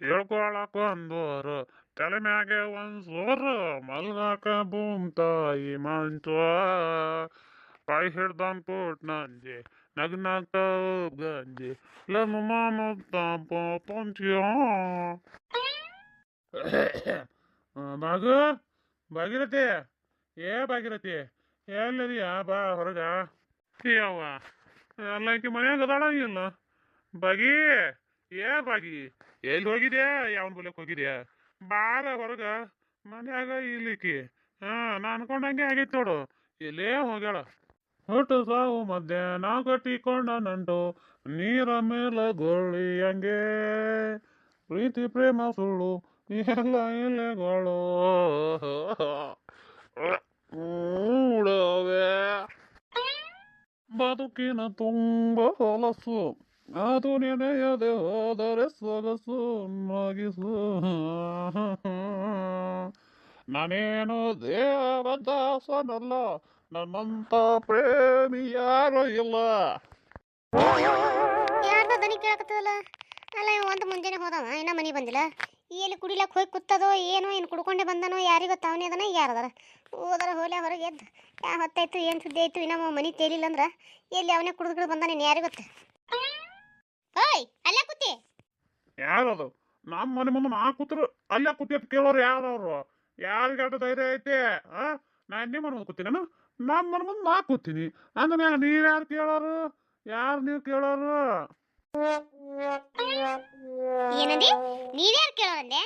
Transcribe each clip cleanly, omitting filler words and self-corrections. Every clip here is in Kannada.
ಹೇಳ್ಕೊಳಕ ಒಂದೂರು ತಲೆ ಮ್ಯಾಗೆ ಒಂದ್ ಸೋರು ಮಲ್ಗಾಕ ಬೂಮ್ ತಾಯಿ ಮಂಚ ಕೈ ಹಿಡ್ದನ್ ಪುಟ್ ನಂಜಿ ನಗ್ನಾಕ ಗಂಜಿ ಲನ್ನು ಮಾನು ತಾಪ ಪಂಚಿಯ ಬಾಗು ಭಾಗಿರಥಿ ಭಾಗಿರಥಿ ಎಲ್ಲದಿಯಾ ಬಾ ಹೊರಗ ಯವ್ವ ಎಲ್ಲ ಈಕಿ ಮನ್ಯಾಗ ಅದಾಳ ಇಲ್ಲ ಬಾಗಿ ಬಾಗಿ ಎಲ್ಲಿ ಹೋಗಿದ್ಯಾ ಯಾವನ್ ಬುಲಕ್ ಹೋಗಿದ್ಯಾ ಬಾರ ಹೊರಗ ಮನ್ಯಾಗ ಇಲ್ಲಿಕಿ ನಾ ಅನ್ಕೊಂಡಂಗೆ ಆಗೈತ್ ನೋಡು ಎಲ್ಲೇ ಹೋಗ್ಯಾಳ ಹುಟ್ಟು ಸಾವು ಮಧ್ಯೆ ನಾ ಕಟ್ಟಿಕೊಂಡ ನಂಟು ನೀರ ಮೇಲೆ ಗೊಳ್ಳಿ ಹಂಗೆ ಪ್ರೀತಿ ಪ್ರೇಮ ಸುಳ್ಳು ಎಲ್ಲ ಎಲೆಗಳು ಮೂಡವೆ ಬದುಕಿನ ತುಂಬ ಹೊಲಸು ಅದು ನೆನೆಯದೆ ಹೋದರೆ ಸೊಗಸು ನಗಿಸು ನಾನೇನು ದೇವದಾಸನಲ್ಲ ನನ್ನಂತ ಪ್ರೇಮಿ ಯಾರು ಇಲ್ಲ. ಯಾರ್ದ ದನಿ ಕೇಳಕತ್ತದಲ್ಲ ಅಲ್ಲ ಇವ ಒಂದು ಮುಂಜಾನೆ ಹೋದವ ಇನ್ನ ಮನೆ ಬಂದಿಲ್ಲ ಎಲ್ಲಿ ಕುಡಿಲಕ್ಕೆ ಹೋಗಿ ಕುತ್ತದೋ ಏನೋ ಏನು ಕುಡ್ಕೊಂಡೆ ಬಂದನೋ ಯಾರಿಗೂ ಅವನೇ ಅದನ ಯಾರದಾರ ಹೋದರ ಹೋಲೆ ಹೊರಗೆ ಎದ್ದು ಯಾ ಹೊತ್ತಾಯ್ತು ಏನು ಸುದ್ದಿ ಆಯ್ತು ಇನ್ನ ಮನೆ ತೇಲಿಲ್ಲ ಅಂದ್ರೆ ಎಲ್ಲಿ ಅವನೇ ಕುಡಿದು ಬಂದಾನ ಇನ್ನು ಯಾರಿಗೆ ಗೊತ್ತ. ಓಯ್ ಅಲ್ಲೇ ಕೂತಿ ಯಾರದು ನಮ್ಮ ಮನೆ ಮುಂದೆ ನಾ ಕೂತ್ರು ಅಲ್ಲೇ ಕೂತಿ ಅಂತ ಕೇಳೋರು ಯಾರವ್ರು ಯಾರಿಗಾಟ ಧೈರ್ಯ ಐತೆ ನಾ ನಿಮ್ಮ ಮನೆ ಮುಂದೆ ಕೂತೀನಿ ನಾನು ನಮ್ಮ ಮನೆ ಮುಂದೆ ನಾ ಕೂತೀನಿ ಅಂದ ಮ್ಯಾಗ ನೀವ್ಯಾರು ಕೇಳೋರು ಯಾರು ನೀವು ಕೇಳೋರು ಏನಂದಿ ನೀವ್ಯಾರು ಕೇಳೋರಂದೆ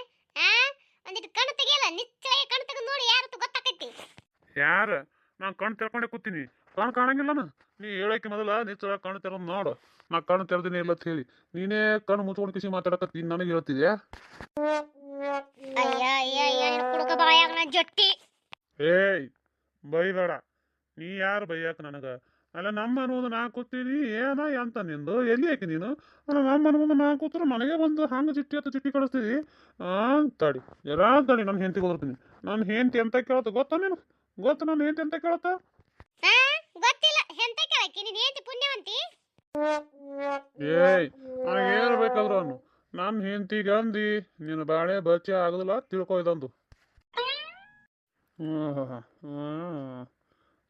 ಒಂದಿಟ್ಟು ಕಣ್ಣು ತೆಗಿಯಲ್ಲ ನಿಚ್ಚಳಗೆ ಕಣ್ಣು ತೆಗೆದು ನೋಡಿ ಯಾರು ಗೊತ್ತಾಕೈತಿ ಯಾರು ನಾನು ಕಣ್ಣು ತೆರ್ಕೊಂಡೆ ಕೂತೀನಿ ಕಣ್ಣು ಕಾಣಂಗಿಲ್ಲನ ನೀ ಹೇಳಕ್ಕೆ ಮೊದಲ ನಿಚ್ಚಳ ಕಣ್ಣು ತೆರೆದು ನೋಡು ನಾ ಕಣ್ಣು ತೆರೆದಿನಿ ಇಲ್ಲ ಅಂತ ಹೇಳಿ ನೀನೇ ಕಣ್ಣು ಮುಚ್ಕೊಂಡು ಕಿಸಿ ಮಾತಾಡಕತ್ತೀನಿ ನನಗೆ ಹೇಳ್ತಿದ್ಯಾ ಅಯ್ಯ ಅಯ್ಯ ಅಯ್ಯ ಕುಡುಕ ಬಾಯಾಗ ನಾ ಜೊಟ್ಟಿ ಏಯ್ ಬೈಬೇಡ ನೀ ಯಾರು ಬೈಯಾಕ ನನಗ ಅಲ್ಲ ನಮ್ಮ ಮನೆ ಮುಂದೆ ನಾ ಕೂತೀನಿ ಏನ ಅಂತ ನಿಂದು ಎಲ್ಲಿ ಯಾಕೆ ನೀನು ಅಲ್ಲ ನಮ್ಮ ಮನೆ ಮುಂದೆ ನಾ ಕೂತ್ರೆ ನನಗೆ ಬಂದು ಹಂಗೆ ಚಿಟ್ಟಿ ಕಳಿಸ್ತೀವಿ ತಡಿ ತಡಿ ನನ್ನ ಹೆಂಡತಿ ಹೋಗ್ತೀನಿ ನನ್ನ ಹೆಂಡತಿ ಅಂತ ಕೇಳತ್ತ ಗೊತ್ತಾ ನೀನು ಗೊತ್ತ ನನ್ನ ಹೆಂಡತಿ ಅಂತ ಕೇಳತ್ತ ಗೊತ್ತಿಲ್ಲ ಎಂತ ಕೇಳಕ್ಕೆ ನೀನು ಹೆಂಡತಿ ಪುಣ್ಯವಂತಿ ಏಯ್ ನನಗೇನು ಬೇಕಾದ್ರು ಅನ್ನು ನನ್ನ ಹೆಂಡತಿಗೆ ಅಂದಿ ನೀನು ಬಾಳೆ ಬಚ್ಚ ಆಗೋದಿಲ್ಲ ತಿಳ್ಕೊ ಇದಂದು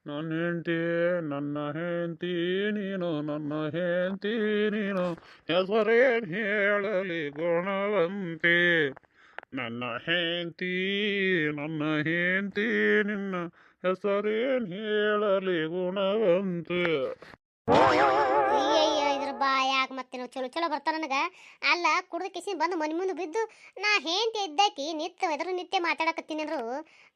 ನನ್ನ ಹೆಂಡತಿ ನೀನು ನನ್ನ ಹೆಂಡತಿ ನೀನು ಹೆಸರೇನು ಹೇಳಲಿ ಗುಣವಂತೆ ನನ್ನ ಹೆಂಡತಿ ನಿನ್ನ ಹೆಸರೇನು ಹೇಳಲಿ ಗುಣವಂತೆ. ಅಯ್ಯಯ್ಯ ಇದ್ರ ಬಾಯಾಗ ಮತ್ತೆ ನಾವು ಚಲೋ ಚಲೋ ಬರ್ತಾರ ನನಗ ಅಲ್ಲ ಕುಡ್ದ ಕಿಸಿ ಬಂದು ಮನೆ ಮುಂದೆ ಬಿದ್ದು ನಾ ಹೆಂಡತಿ ಇದ್ದಾಕಿ ನಿತ್ಯ ಮಾತಾಡಕತ್ತೀನಿ ಅಂದ್ರು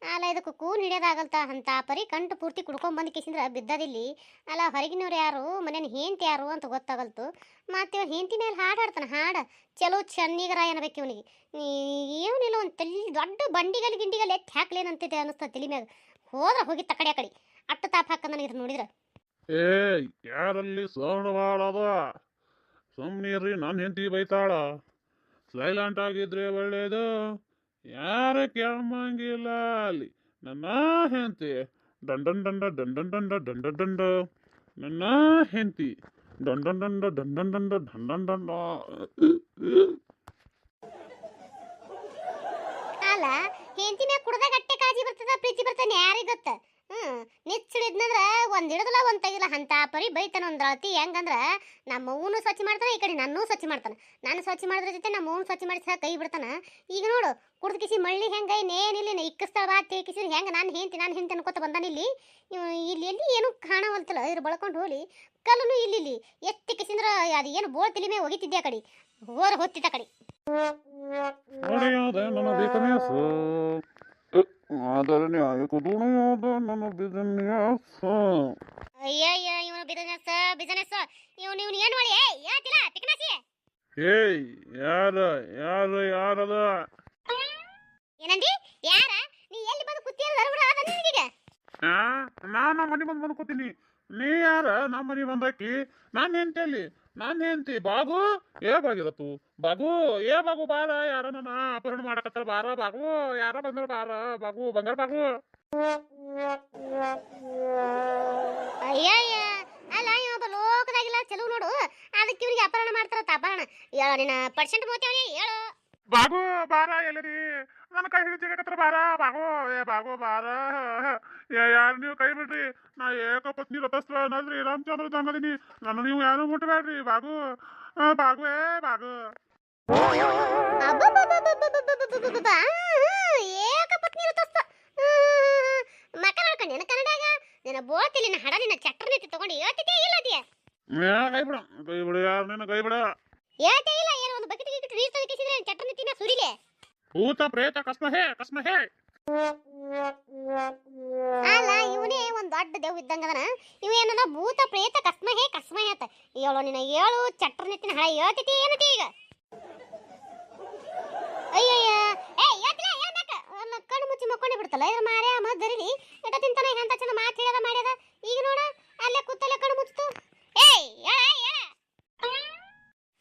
ಅಲ್ಲ ಇದಕ್ಕೆ ಕೂನ್ ಹಿಡಿಯೋದಾಗಲ್ತ ಅಂತ ಪರಿ ಕಂಟು ಪೂರ್ತಿ ಕುಡ್ಕೊಂಡ್ ಬಂದು ಕಿಸಿಂದ್ರ ಬಿದ್ದದಿಲ್ಲಿ ಅಲ್ಲ ಹೊರಗಿನವ್ರು ಯಾರು ಮನೇನ ಹೆಂಡತಿ ಯಾರು ಅಂತ ಗೊತ್ತಾಗಲ್ತು ಮತ್ತೆ ಇವ ಹೆಂಡತಿ ಮೇಲೆ ಹಾಡಾಡ್ತಾನ ಚಲೋ ಚೆನ್ನಿಗರ ಏನಬೇಕು ಇವನಿಗೆ ಏನಿಲ್ಲ ಒಂದು ತಲೆ ದೊಡ್ಡ ಗಿಂಡಿಗಲ್ಲಿ ಎತ್ತಿ ಹಾಕ್ಲೇನಂತಿದೆ ಅನಿಸ್ತದೆ ತಲೆ ಮ್ಯಾಗ ಹೋದ್ರ ಹೋಗಿ ತಕಡೆ ಆ ಕಡೆ ಅಟ್ಟು ತಾಪ ಹಾಕ ನನಗೆ ನೋಡಿದ್ರ ಯಾರಲ್ಲಿ ಸೌಂಡ್ ಮಾಡದ ಸುಮ್ಮನಿರ್ರಿ ನನ್ನ ಹೆಂಡತಿ ಬೈತಾಳ ಸೈಲೆಂಟ್ ಆಗಿದ್ರೆ ಒಳ್ಳೇದು ಯಾರು ಕೇಳಂಗಿಲ್ಲ ಅಲ್ಲಿ ನನ್ನ ಹೆಂಡತಿ ದಂಡನ್ ದಂಡ ದಂಡನ್ ದಂಡ ದಂಡ ದಂಡ ನನ್ನ ಹೆಂಡತಿ ದಂಡನ್ ದಂಡ ದಂಡನ್ ದಂಡ ದಂಡನ್ ದಂಡ ಅಲ್ಲ ಹೆಂಡತಿ ಮ್ಯಾಗ ಕುಡ್ದಾಗ ಅಟ್ಟೆ ಕಾಳಜಿ ಬರ್ತದ ಪ್ರೀತಿ ಬರ್ತಾನೆ ಯಾರಿಗೆ ಗೊತ್ತ ನಿಚ್ಚಿಡಿದ್ನಂದ್ರ ಒಂದ್ ಹಿಡದಲ್ಲ ಒಂದ್ ತೆಗಿಲ್ಲ ಅಂತ ಪರಿ ಬೈತಾನ ಒಂದ್ ಅಳತಿ ಹೆಂಗಂದ್ರ ನಮ್ಮ ಅವ್ವನು ಸ್ವಚ್ಛ ಮಾಡ್ತಾನ ಈ ಕಡೆ ನನ್ನೂ ಸ್ವಚ್ಛ ಮಾಡ್ತಾನ ನಾನು ಸ್ವಚ್ಛ ಮಾಡಿದ್ರ ಜೊತೆ ನಮ್ಮ ಅವ್ವನು ಸ್ವಚ್ಛ ಮಾಡಿ ಕೈ ಬಿಡ್ತಾನ ಈಗ ನೋಡು ಕುಡ್ದ ಕಿಸಿ ಮಳ್ಳಿ ಹೆಂಗ ಇನ್ನೇನಿಲ್ಲ ಇಕ್ಕಸ್ತಾಳ ಬಾ ಕಿಸಿ ಹೆಂಗ ನಾನು ಹೆಂಡ್ತಿ ಅನ್ಕೋತ ಬಂದಾನ ಇಲ್ಲಿ ಎಲ್ಲಿ ಏನು ಕಾಣವಲ್ತಲ್ಲ ಇದ್ರ ಬಳಕೊಂಡು ಹೋಲಿ ಕಲ್ಲನು ಇಲ್ಲಿ ಎತ್ತಿ ಕಿಸಿಂದ್ರ ಅದು ಏನು ಬೋಳ್ ತಲಿ ಮೇಲೆ ಒಗಿತಿದ್ದೆ ಆ ಕಡೆ ಹೋರ ಹೊತ್ತಿತ್ತ ಕಡೆ ಆದರೆ ನ್ಯಾಯಕ್ಕೋದ ನನ್ನ ಬಿಸಿನೆಸ್ ಅಯ್ಯಯ್ಯ ಇವನು ಬಿಸಿನೆಸ್ ಇವನು ಏನು ಮಾಡಿ ಯಾತಿಲ್ಲ ತಿಕ್ಕನಾಸಿ ಏಯ್ ಯಾರದ ಏನಂದಿ ಯಾರ ನೀ ಎಲ್ಲಿ ಬಂದು ಕುತ್ತಿಯಲ್ಲ ಲರಬಡ ಆದ ನಿನಗೆ ನಾನು ಮನೆ ಬಂದು ಕೂತೀನಿ ನೀ ಯಾರ ನಮ್ಮ ಮನೆ ಬಂದಾಕಿ ನಾನು ಹೆಂಡತಿ ಬಾಗು ಬಾಗಿರತ್ತು ಬಾಗು ಬಾಗು ಬಾರ ಯಾರ ನನ್ನ ಅಪಹರಣ ಮಾಡಕತ್ತಾರ ಬಾರ ಬಾಗು ಯಾರ ಬಂದ್ರ ಬಾರ ಬಾಗು ಬಂಗಾರ ಬಾಗು ಅಯ್ಯಯ್ಯ ಅಲ್ಲ ಇವೊಬ್ಬ ಲೋಕದಾಗಿಲ್ಲ ಚಲೋ ನೋಡು ಅದಕ್ಕೆ ಇವನಿಗೆ ಅಪಹರಣ ಮಾಡ್ತಾರ ಅಪಹರಣ ಹೇಳ ನಿನ್ನ ಪರ್ಸೆಂಟ್ ಮೋತಿಯವನಿ ಹೇಳು ಬಾಗು ಬಾರ ಎಲ್ಲರಿ ನನ್ನ ಕೈ ಹಿಡಿದು ಸಿಗಕತ್ರ ಬಾರ ಬಾಗು ಏ ಬಾಗು ಬಾರ ಯಾರು ನೀವು ಕೈ ಬಿಡ್ರಿ ನಾ ಏಕಪತ್ನಿ ರಥಸ್ವ ನಾ ಶ್ರೀರಾಮಚಂದ್ರ ತಂಗದೀನಿ ನನ್ನ ನೀವು ಯಾರು ಮುಟ್ಟಬೇಡ್ರಿ ಬಾಗು ಬಾಗು ಏ ಬಾಗು ಅಬ್ಬಬ್ಬಬ್ಬಬ್ಬಬ್ಬಬ್ಬಬ್ಬಬ್ಬಬ್ಬ. ಏಕಪತ್ನಿ ರಥಸ್ಥ. ಮಕ ನೋಡ್ಕೊಂಡೇನ ಕನ್ನಡಾಗ ನಿನ್ನ ಬೋಳ್ತಿಲಿ ನಿನ್ನ ಹಡ ನಿನ್ನ ಚಟ್ರ ನೀತಿ ತಗೊಂಡು ಹೇಳ್ತಿದ್ಯಾ ಇಲ್ಲದಿಯ ಕೈ ಬಿಡ ಕೈ ಬಿಡ ಯಾರು ನಿನ್ನ ಕೈ ಬಿಡ ಹೇಳ್ತೇ ಇಲ್ಲ ಏನು ಒಂದು ಬಕೆಟ್ ಗಿಕೆಟ್ ನೀರು ತಂದಿಸಿದ್ರೆ ಚಟ್ರ ನೀತಿನ ಸುರಿಲೆ ಭೂತ ಪ್ರೇತ ಕಸ್ಮ ಹೇ ಅಲ್ಲ ಇವನೇ ಒಂದ್ ದೊಡ್ಡ ದೇವ್ ಇದ್ದಂಗದನ ಇವ ಏನದ ಭೂತ ಪ್ರೇತ ಕಸ್ಮ ಹೇ ಅಂತ ಹೇಳೋ ನಿನ್ನ ಏಳು ಚಟ್ರ ನೀತಿನ ಹಳ ಹೇಳ್ತೈತಿ ಏನತಿ ಈಗ ಅಯ್ಯಯ್ಯ ಏ ಹೇಳ್ತಿಲ್ಲ ಹೇಳ್ಬೇಕ ಅಲ್ಲ ಕಣ್ಣು ಮುಚ್ಚಿ ಮಕ್ಕೊಂಡೆ ಬಿಡ್ತಲ್ಲ ಇದ್ರ ಮಾರ್ಯ ಮದ್ದರಿಲಿ ಎಟ ತಿಂತಾನ ಅಂತ ಚಂದ ಮಾತು ಹೇಳ್ಯದ ಮಾಡ್ಯದ ಈಗ ನೋಡ ಅಲ್ಲೇ ಕೂತಲ್ಲೇ ಕಣ್ಣು ಮುಚ್ಚಿತು ಏಯ್ ಹೇಳ ಹೇಳ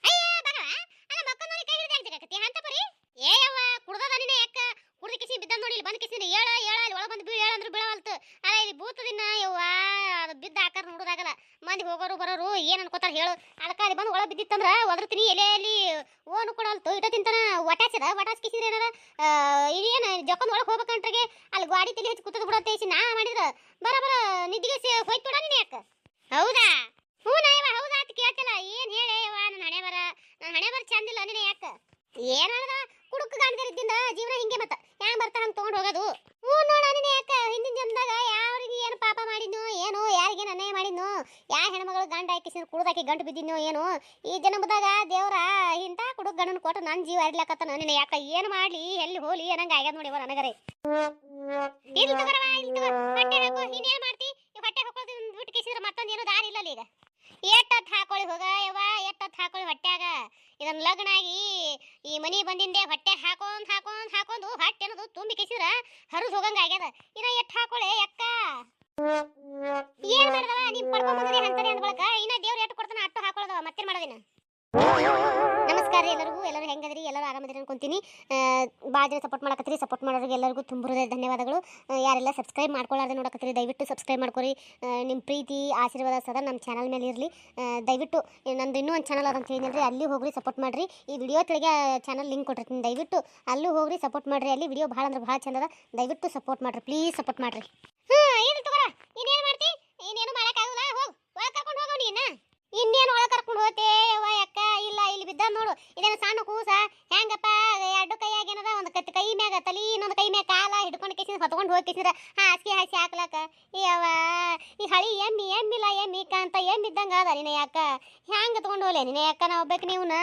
ಅಯ್ಯ ಬಗವ ಅಲ್ಲ ಮಕ್ಕಳ ನೋಡಿ ಕೈ ಹಿಡಿದು ಆಗ್ತಿಕತ್ತಿ ಅಂತ ಪರಿ ಏ ಯವ್ವ ಕುಡ್ದದ ನಿನ್ನ ಯಾಕ ಕುಡ್ದ ಕಿಸಿ ಬಿದ್ದ ನೋಡಿ ಇಲ್ಲಿ ಬಂದ ಕಿಸಿ ಹೇಳ ಅಲ್ಲಿ ಒಳ ಬಂದು ಬೀಳ ಅಂದ್ರೆ ಬೀಳವಲ್ತು ಅಲ್ಲ ಇಲ್ಲಿ ಭೂತದಿನ ಯವ್ವ ಅದು ಬಿದ್ದ ಆಕಾರ ನೋಡೋದಾಗಲ್ಲ ಮಂದಿ ಹೋಗೋರು ಬರೋರು ಏನ್ ಅನ್ಕೋತಾರ ಹೇಳು ಅದಕ್ಕ ಅಲ್ಲಿ ಬಂದು ಒಳ ಬಿದ್ದಿತ್ತಂದ್ರ ಒದರ್ತೀನಿ ಎಲೆಯಲ್ಲಿ ಓನು ಕೊಡಲ್ತು ಇಟ ತಿಂತಾನ ವಟಾಸ್ ಕಿಸಿದ್ರೆ ಏನದ ಇದೇನು ಜೊಕೊಂಡ್ ಒಳಗೆ ಹೋಗ್ಬೇಕಂಟ್ರಿಗೆ ಅಲ್ಲಿ ಗಾಡಿ ತಲೆ ಹಚ್ಚಿ ಕೂತದ ಬಿಡತ್ತೆ ನಾ ಮಾಡಿದ್ರ ಬರ ನಿದ್ದಿಗೆ ಹೋಯ್ತು ಬಿಡ ನೀನ್ ಯಾಕ ಹೌದಾ ಹ್ಞೂ ನಾಯವ ಹೌದಾ ಅಂತ ಕೇಳ್ತಿಲ್ಲ ಏನ್ ಹೇಳಿ ಯವ್ವ ನನ್ನ ಹಣೆ ಬರ ಚಂದಿಲ್ಲ ನೀನೆ ಯಾಕ ಏನ್ ಹೇಳ್ದ ಕುಡುಕ ಗಾಂಡದಿದ್ದಿಂದ ಜೀವನ ಹಿಂಗೆ ಮತ್ತ ಹ್ಯಾಂಗ ಬರ್ತಾರ ಹಂಗ ತಗೊಂಡ್ ಹೋಗೋದು ಹ್ಞೂ ನೋಡ ನೀನೆ ಯಾಕ ಹಿಂದಿನ ಜನ್ಮದಾಗ ಯಾವ್ರಿಗೆ ಏನು ಪಾಪ ಮಾಡಿದ್ನೋ ಏನೋ ಯಾರಿಗೇನು ಅನ್ಯಾಯ ಮಾಡಿದ್ನೋ ಯಾ ಹೆಣ್ಮಗಳು ಗಂಡ ಹಾಕಿಸಿ ಕುಡ್ದಾಕಿ ಗಂಟು ಬಿದ್ದಿದ್ನೋ ಏನೋ ಈ ಜನ್ಮದಾಗ ದೇವ್ರ ಇಂಥ ಕುಡುಕ ಗಂಡನ ಕೊಟ್ಟು ನನ್ನ ಜೀವ ಅಡ್ಲಾಕತ್ತಾನ ನೀನೆ ಯಾಕ ಏನು ಮಾಡ್ಲಿ ಎಲ್ಲಿ ಹೋಲಿ ಏನಂಗ ಆಗ್ಯಾದ ನೋಡಿವ ನನಗರೆ ಇಲ್ಲಿ ತಗೋರವ ಇಲ್ಲಿ ತಗೋ ಹೊಟ್ಟೆ ಹಾಕೋ ಇನ್ನೇನು ಮಾಡ್ತಿ ಹೊಟ್ಟೆ ಹಾಕೋದು ಬಿಟ್ಟು ಕಿಸಿದ್ರೆ ಮತ್ತೊಂದು ಏನೋ ದಾರಿ ಇಲ್ಲಲ್ಲ ಈಗ ಎಟ್ಟತ್ ಹಾಕೊಳ್ಳಿ ಹೋಗ ಯವ್ವ ಎಟ್ಟತ್ ಹಾಕೊಳ್ಳಿ ಹೊಟ್ಟ್ಯಾಗ ಇದನ್ನ ಲಗ್ನ ಆಗಿ ಈ ಮನಿ ಬಂದಿಂದೆ ಹೊಟ್ಟೆ ಹಾಕೊಂಡು ಹೊಟ್ಟೆ ಅನ್ನೋದು ತುಂಬಿ ಕಿಸಿದ್ರ ಹರಿದು ಹೋಗಂಗ ಆಗ್ಯದ ಇನ್ನ ಎಟ್ ಹಾಕೊಳ್ಳೆ ಅಕ್ಕ ಏನ್ ಮಾಡ್ದವ ನೀನ್ ಪಡ್ಕೊಂಡ್ ಬಂದ್ರಿ ಅಂತಾನೆ ಅಂದ ಬಳಕ ಇನ್ನ ದೇವ್ರ ಎಟ್ಟು ಕೊಡ್ತಾನ ಅಟ್ಟು ಹಾಕೊಳ್ಳದವ ಮತ್ತೇನ್ ಮಾಡೋದಿನ ನಮಸ್ಕಾರ ಎಲ್ಲರೂ ಹೆಂಗದ್ರಿ ಎಲ್ಲರೂ ಆರಾಮದಿರಿ ಅನ್ಕೊಂತೀನಿ ಭಾಳ ಜನ ಸಪೋರ್ಟ್ ಮಾಡಕತ್ತೀರಿ ಸಪೋರ್ಟ್ ಮಾಡೋರಿಗೆ ಎಲ್ಲರಿಗೂ ತುಂಬ ಧನ್ಯವಾದಗಳು ಯಾರೆಲ್ಲ ಸಬ್ಸ್ಕ್ರೈಬ್ ಮಾಡ್ಕೊಳ್ಳಾರ್ದೆ ನೋಡಕತ್ತೀರಿ ದಯವಿಟ್ಟು ಸಬ್ಸ್ಕ್ರೈಬ್ ಮಾಡ್ಕೊರಿ ನಿಮ್ಮ ಪ್ರೀತಿ ಆಶೀರ್ವಾದ ಸದಾ ನಮ್ಮ ಚಾನಲ್ ಮೇಲೆ ಇರಲಿ ದಯವಿಟ್ಟು ನಂದು ಇನ್ನೂ ಒಂದು ಚಾನಲ್ ಅದಂತ ಹೇಳಿದ್ರಿ ಅಲ್ಲಿ ಹೋಗ್ರಿ ಸಪೋರ್ಟ್ ಮಾಡಿರಿ ಈ ವಿಡಿಯೋ ಕೆಳಗೆ ಚಾನಲ್ ಲಿಂಕ್ ಕೊಟ್ಟಿರ್ತೀನಿ ದಯವಿಟ್ಟು ಅಲ್ಲೂ ಹೋಗ್ರಿ ಸಪೋರ್ಟ್ ಮಾಡಿರಿ ಅಲ್ಲಿ ವಿಡಿಯೋ ಭಾಳ ಅಂದ್ರೆ ಭಾಳ ಚಂದದ ದಯವಿಟ್ಟು ಸಪೋರ್ಟ್ ಮಾಡಿರಿ ಪ್ಲೀಸ್ ಸಪೋರ್ಟ್ ಮಾಡಿರಿ ಏನು ತಗೋರ ಇನ್ನೇನು ಮಾಡ್ತಿ ಇನ್ನೇನು ಮಾಡೋಕ್ಕಾಗಲ್ಲ ಹೋಗಿ ಒಳಗೆ ಕರ್ಕೊಂಡು ಹೋಗೋ ನೀನು ಇನ್ನೇನು ಒಳಗೆ ಕರ್ಕೊಂಡು ಹೋಗ್ತೇ ಯಕ್ಕ ಇಲ್ಲ ಇಲ್ಲಿ ಬಿದ್ದ ನೋಡು ಇದೇನು ಸಣ್ಣ ಕೂಸ ಹೆಂಗಪ್ಪ ಎರಡು ಕೈಯಾಗ ಏನದ ಒಂದು ಕೈ ಮ್ಯಾಗ ತಲಿ ಇನ್ನೊಂದು ಕೈ ಮ್ಯಾಗ ಕಾಲ ಹಿಡ್ಕೊಂಡು ಕೇಸಿದ್ರೆ ಹೊತ್ಕೊಂಡು ಹೋಗ್ತಿಸಿದ್ರೆ ಹಾಸಿ ಹಾಕ್ಲಾಕ ಯವ್ವ ಈ ಹಳಿ ಎಮ್ಮಿಲ್ಲ ಅಂತ ಎಮ್ಮಿದ್ದಂಗ ಅದ ನಿನ್ನ ಯಾಕ ಹೆಂಗೆ ತಗೊಂಡು ಹೋಗ್ಲೆ ನಿನ್ನ ಯಾಕ ನಾ ಒಬ್ಬಕ್ಕೆ ನೀವನ್ನ